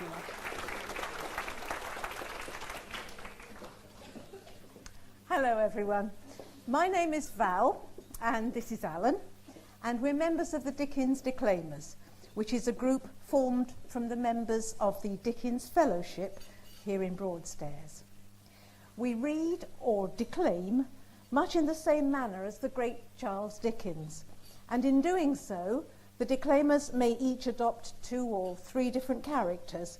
you. Hello everyone. My name is Val and this is Alan, and we're members of the Dickens Declaimers, which is a group formed from the members of the Dickens Fellowship here in Broadstairs. We read or declaim much in the same manner as the great Charles Dickens, and in doing so, the declaimers may each adopt 2 or 3 different characters,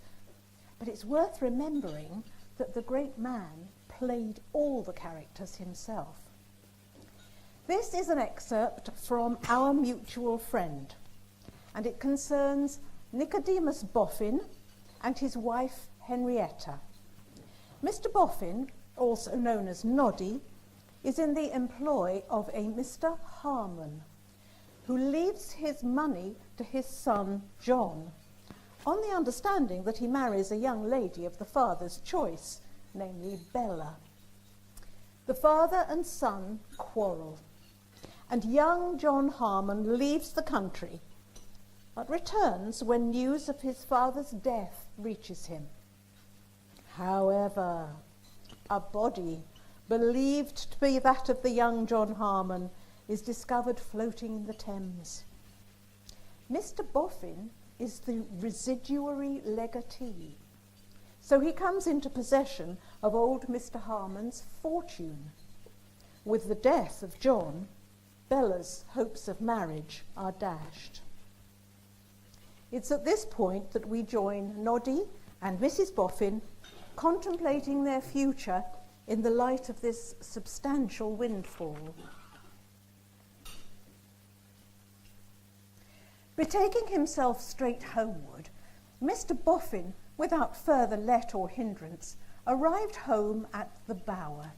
but it's worth remembering that the great man played all the characters himself. This is an excerpt from Our Mutual Friend, and it concerns Nicodemus Boffin and his wife Henrietta. Mr. Boffin, also known as Noddy, is in the employ of a Mr. Harmon, who leaves his money to his son John, on the understanding that he marries a young lady of the father's choice, namely Bella. The father and son quarrel, and young John Harmon leaves the country, but returns when news of his father's death reaches him. However, a body, believed to be that of the young John Harmon, is discovered floating in the Thames. Mr. Boffin is the residuary legatee, so he comes into possession of old Mr. Harmon's fortune. With the death of John, Bella's hopes of marriage are dashed. It's at this point that we join Noddy and Mrs. Boffin, contemplating their future in the light of this substantial windfall. Betaking himself straight homeward, Mr. Boffin, without further let or hindrance, arrived home at the Bower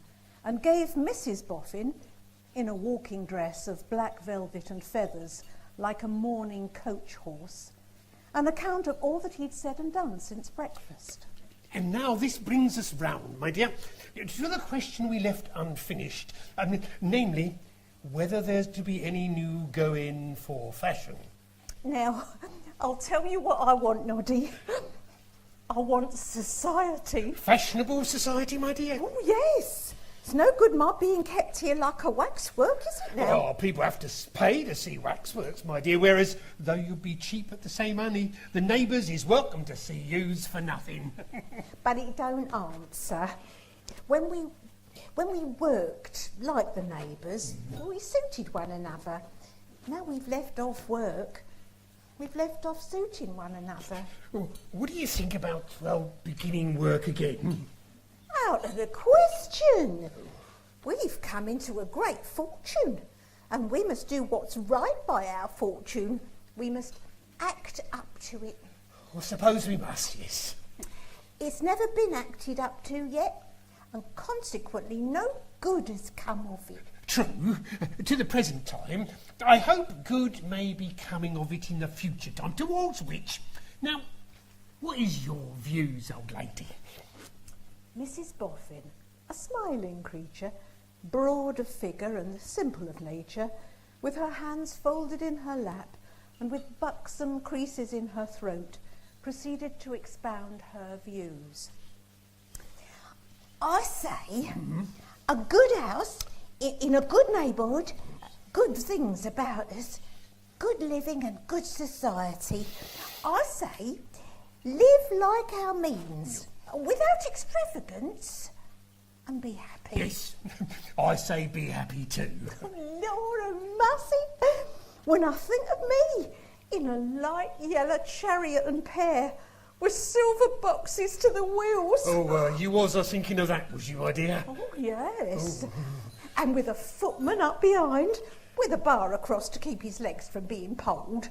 and gave Mrs. Boffin, in a walking dress of black velvet and feathers, like a mourning coach horse, an account of all that he'd said and done since breakfast. And now this brings us round, my dear, to the question we left unfinished, namely, whether there's to be any new go-in for fashion. Now, I'll tell you what I want, Noddy. I want society. Fashionable society, my dear? Oh, yes. It's no good my being kept here like a waxwork, is it now? Oh, people have to pay to see waxworks, my dear, whereas, though you'd be cheap at the same money, the neighbours is welcome to see yous for nothing. But it don't answer. When we worked like the neighbours, we suited one another. Now we've left off work, we've left off suiting one another. Well, what do you think about, beginning work again? Out of the question. We've come into a great fortune, and we must do what's right by our fortune. We must act up to it. Well, suppose we must, yes. It's never been acted up to yet, and consequently no good has come of it. True, to the present time. I hope good may be coming of it in the future time, towards which... Now, what is your views, old lady? Mrs. Boffin, a smiling creature, broad of figure and simple of nature, with her hands folded in her lap and with buxom creases in her throat, proceeded to expound her views. I say, a good house in a good neighbourhood, good things about us, good living and good society. I say, live like our means, without extravagance, and be happy. Yes, I say be happy too. Lord mercy, when I think of me in a light yellow chariot and pair with silver boxes to the wheels. Oh, you was thinking of that, was you, my dear? Oh, yes. Oh. And with a footman up behind, with a bar across to keep his legs from being pulled,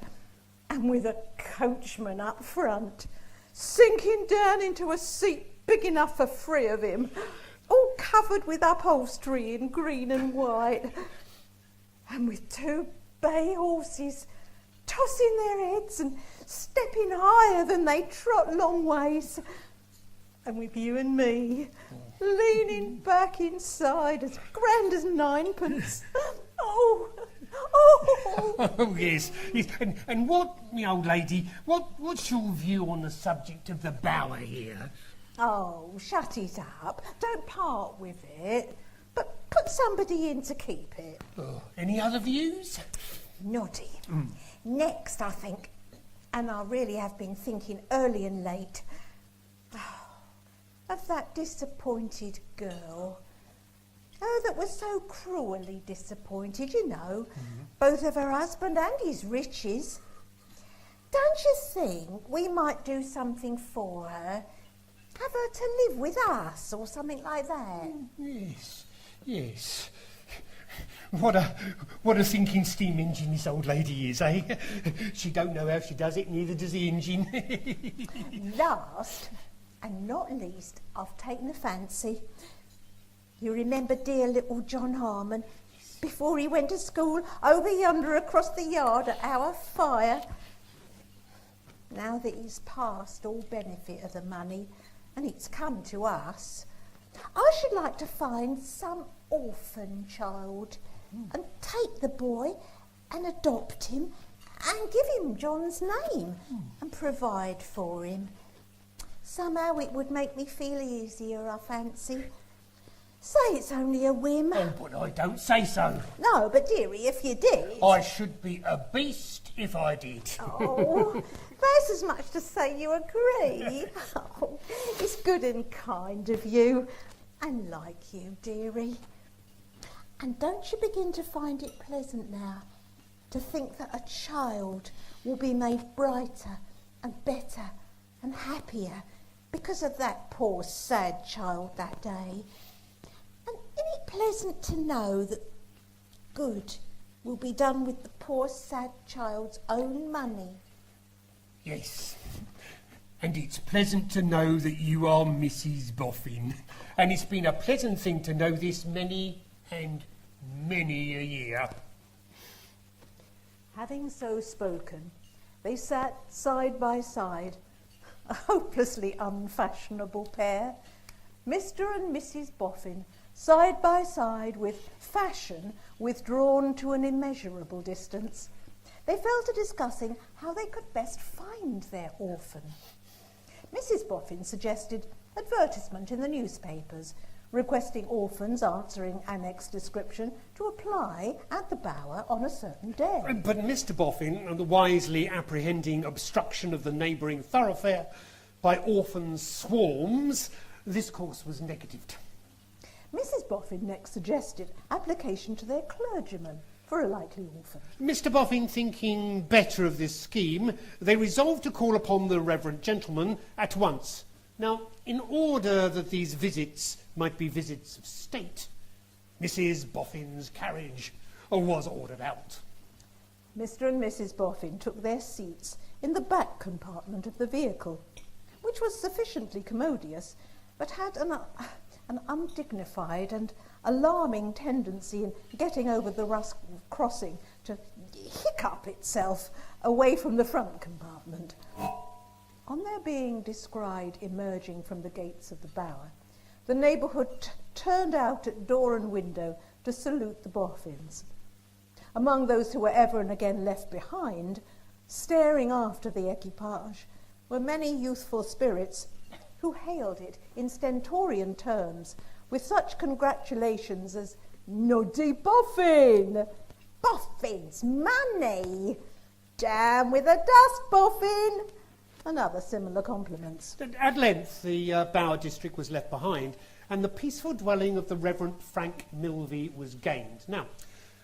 and with a coachman up front, sinking down into a seat big enough for 3 of him, all covered with upholstery in green and white, and with 2 bay horses tossing their heads and stepping higher than they trot long ways, and with you and me leaning back inside as grand as 9pence. Oh, Oh, yes. Yes. And what, my old lady, what's your view on the subject of the bower here? Oh, shut it up. Don't part with it. But put somebody in to keep it. Oh, any other views? Noddy. Next, I think, and I really have been thinking early and late, of that disappointed girl. Oh, that was so cruelly disappointed, you know, both of her husband and his riches. Don't you think we might do something for her? Have her to live with us or something like that? Yes, yes. What a thinking steam engine this old lady is, eh? She don't know how she does it, neither does the engine. Last, and not least, I've taken a fancy. You remember dear little John Harmon, before he went to school, over yonder across the yard at our fire? Now that he's past all benefit of the money, and it's come to us, I should like to find some orphan child and take the boy and adopt him and give him John's name and provide for him. Somehow it would make me feel easier, I fancy. Say it's only a whim. Oh, but I don't say so. No, but dearie, if you did... I should be a beast if I did. Oh, there's as much to say you agree. Oh, it's good and kind of you, and like you, dearie. And don't you begin to find it pleasant now to think that a child will be made brighter and better and happier because of that poor sad child that day? And isn't it pleasant to know that good will be done with the poor sad child's own money? Yes. And it's pleasant to know that you are Mrs. Boffin. And it's been a pleasant thing to know this many and many a year. Having so spoken, they sat side by side, a hopelessly unfashionable pair, Mr. and Mrs. Boffin, side by side with fashion withdrawn to an immeasurable distance. They fell to discussing how they could best find their orphan. Mrs. Boffin suggested advertisement in the newspapers, requesting orphans answering annex description to apply at the Bower on a certain day. But Mr. Boffin, wisely apprehending obstruction of the neighbouring thoroughfare by orphan swarms, this course was negatived. Mrs. Boffin next suggested application to their clergyman for a likely orphan. Mr. Boffin thinking better of this scheme, they resolved to call upon the reverend gentleman at once. Now, in order that these visits might be visits of state, Mrs. Boffin's carriage was ordered out. Mr. and Mrs. Boffin took their seats in the back compartment of the vehicle, which was sufficiently commodious, but had an undignified and alarming tendency in getting over the Rusk crossing to hiccup itself away from the front compartment. On their being descried emerging from the gates of the Bower, the neighbourhood turned out at door and window to salute the Boffins. Among those who were ever and again left behind, staring after the equipage, were many youthful spirits who hailed it in stentorian terms with such congratulations as "Noddy Boffin! Boffin's money! Down with the dust, Boffin!" and other similar compliments. At length, the Bower district was left behind, and the peaceful dwelling of the Reverend Frank Milvey was gained. Now,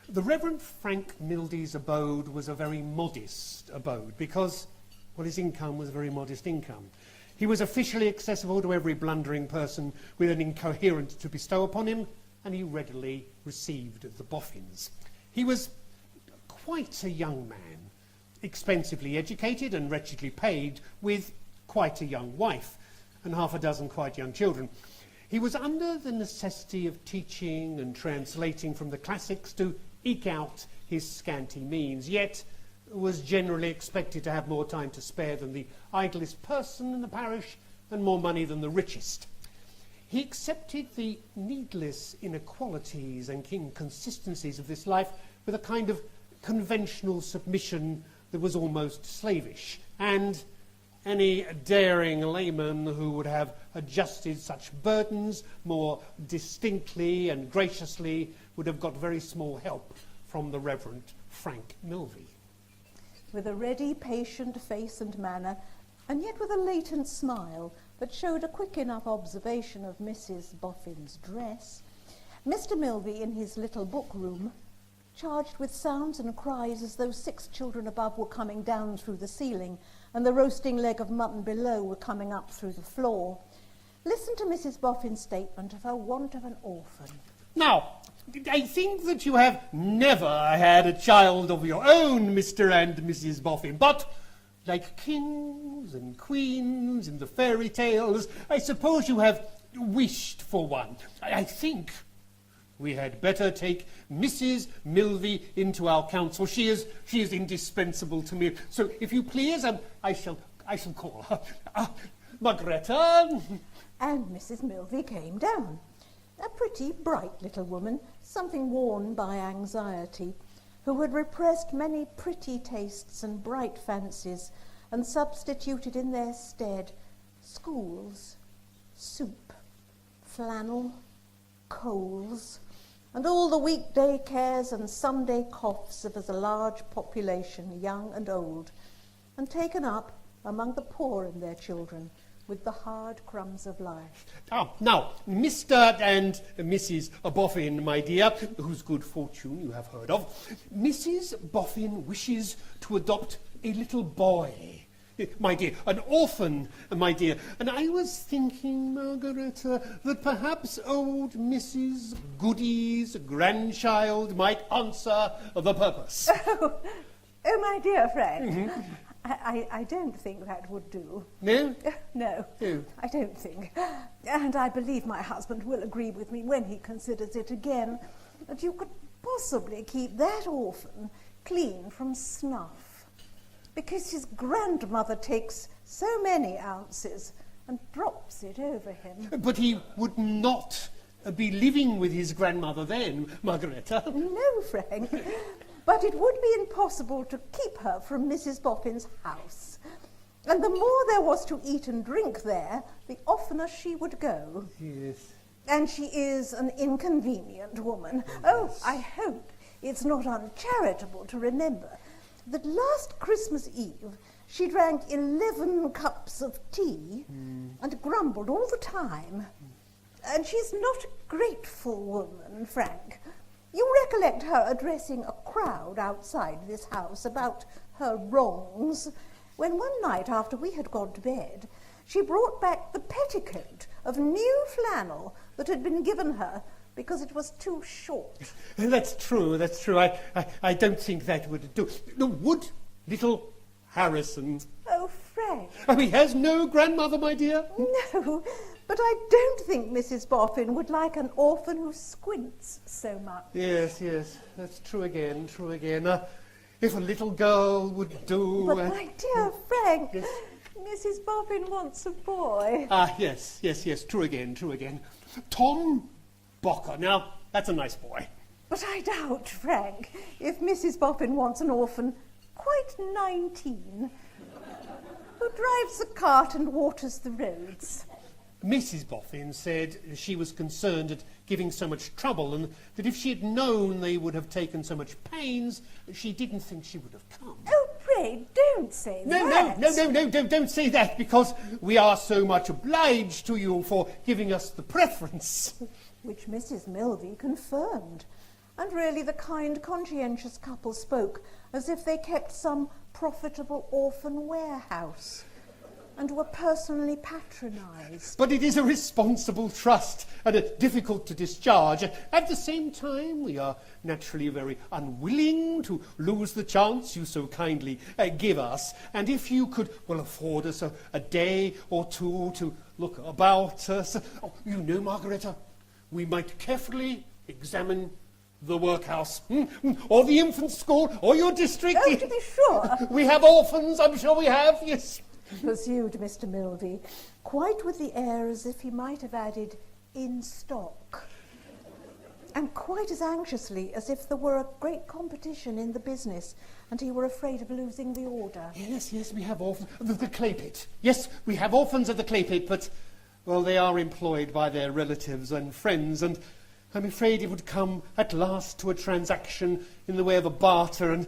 the Reverend Frank Milvey's abode was a very modest abode because, well, his income was a very modest income. He was officially accessible to every blundering person with an incoherent to bestow upon him, and he readily received the Boffins. He was quite a young man, expensively educated and wretchedly paid, with quite a young wife and half a dozen quite young children. He was under the necessity of teaching and translating from the classics to eke out his scanty means, yet was generally expected to have more time to spare than the idlest person in the parish and more money than the richest. He accepted the needless inequalities and inconsistencies of this life with a kind of conventional submission that was almost slavish, and any daring layman who would have adjusted such burdens more distinctly and graciously would have got very small help from the Reverend Frank Milvey. With a ready, patient face and manner, and yet with a latent smile that showed a quick enough observation of Mrs. Boffin's dress, Mr. Milvey, in his little book room, charged with sounds and cries as though 6 children above were coming down through the ceiling and the roasting leg of mutton below were coming up through the floor, listened to Mrs. Boffin's statement of her want of an orphan. Now, I think that you have never had a child of your own, Mr. and Mrs. Boffin, but like kings and queens in the fairy tales, I suppose you have wished for one. I think we had better take Mrs. Milvey into our council. She is indispensable to me. So, if you please, I shall call her. Margaretta. And Mrs. Milvey came down. A pretty, bright little woman, something worn by anxiety, who had repressed many pretty tastes and bright fancies and substituted in their stead schools, soup, flannel, coals, and all the weekday cares and Sunday coughs of as a large population, young and old, and taken up among the poor and their children with the hard crumbs of life. Now, Mr. and Mrs. Boffin, my dear, whose good fortune you have heard of, Mrs. Boffin wishes to adopt a little boy. My dear, an orphan, my dear. And I was thinking, Margaretta, that perhaps old Mrs. Goody's grandchild might answer the purpose. Oh, my dear Frank, I don't think that would do. No? No, Oh. I don't think. And I believe my husband will agree with me when he considers it again, that you could possibly keep that orphan clean from snuff. Because his grandmother takes so many ounces and drops it over him. But he would not be living with his grandmother then, Margaretta. No, Frank. But it would be impossible to keep her from Mrs. Boffin's house. And the more there was to eat and drink there, the oftener she would go. Yes. And she is an inconvenient woman. Oh, I hope it's not uncharitable to remember that last Christmas Eve she drank 11 cups of tea and grumbled all the time. And she's not a grateful woman, Frank. You recollect her addressing a crowd outside this house about her wrongs, when one night after we had gone to bed, she brought back the petticoat of new flannel that had been given her because it was too short. That's true. I don't think that would do. No, would little Harrison? Oh, Frank. Oh, he has no grandmother, my dear? No, but I don't think Mrs. Boffin would like an orphan who squints so much. Yes, that's true again. If a little girl would do... But my dear Frank, Yes. Mrs. Boffin wants a boy. Yes, true again. Tom Bocker. Now, that's a nice boy. But I doubt, Frank, if Mrs. Boffin wants an orphan quite 19, who drives the cart and waters the roads. Mrs. Boffin said she was concerned at giving so much trouble, and that if she had known they would have taken so much pains, she didn't think she would have come. Oh, pray, don't say that. No, don't say that, because we are so much obliged to you for giving us the preference. Which Mrs. Milvey confirmed. And really the kind, conscientious couple spoke as if they kept some profitable orphan warehouse and were personally patronised. But it is a responsible trust and difficult to discharge. At the same time, we are naturally very unwilling to lose the chance you so kindly give us. And if you could, afford us a day or two to look about us. Oh, you know, Margaretta, we might carefully examine the workhouse, or the infant school, or your district. Oh, to be sure. We have orphans, I'm sure we have, yes. Pursued Mr. Milvey, quite with the air as if he might have added, in stock. and quite as anxiously as if there were a great competition in the business and he were afraid of losing the order. Yes, we have orphans. The clay pit. Yes, we have orphans at the clay pit, but, well, they are employed by their relatives and friends, and I'm afraid it would come at last to a transaction in the way of a barter, and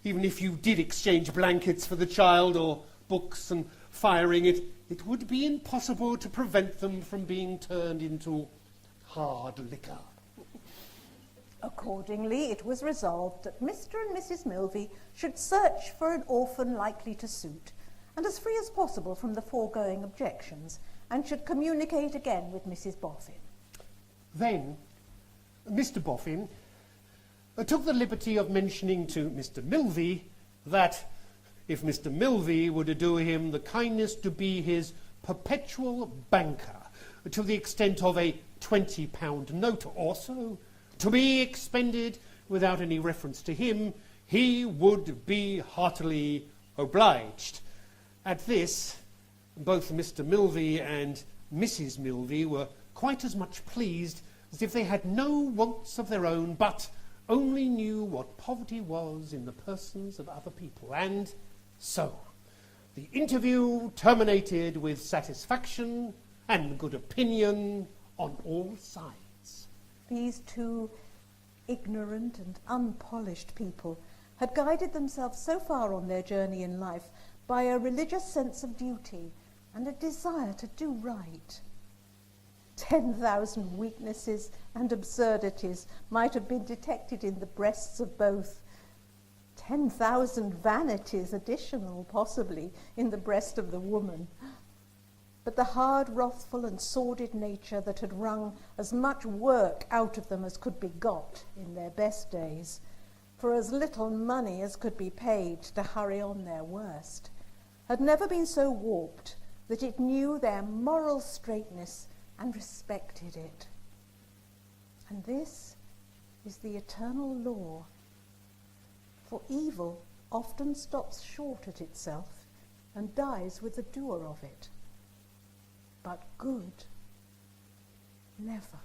even if you did exchange blankets for the child or books and firing it, it would be impossible to prevent them from being turned into hard liquor. Accordingly, it was resolved that Mr. and Mrs. Milvey should search for an orphan likely to suit, and as free as possible from the foregoing objections, and should communicate again with Mrs. Boffin. Then Mr. Boffin took the liberty of mentioning to Mr. Milvey that if Mr. Milvey would do him the kindness to be his perpetual banker to the extent of a £20 note or so, to be expended without any reference to him, he would be heartily obliged. At this, both Mr. Milvey and Mrs. Milvey were quite as much pleased as if they had no wants of their own, but only knew what poverty was in the persons of other people. And so, the interview terminated with satisfaction and good opinion on all sides. These two ignorant and unpolished people had guided themselves so far on their journey in life by a religious sense of duty and a desire to do right. 10,000 weaknesses and absurdities might have been detected in the breasts of both. 10,000 vanities additional, possibly, in the breast of the woman. But the hard, wrathful and sordid nature that had wrung as much work out of them as could be got in their best days, for as little money as could be paid to hurry on their worst, had never been so warped that it knew their moral straightness and respected it. And this is the eternal law, for evil often stops short at itself and dies with the doer of it, but good never.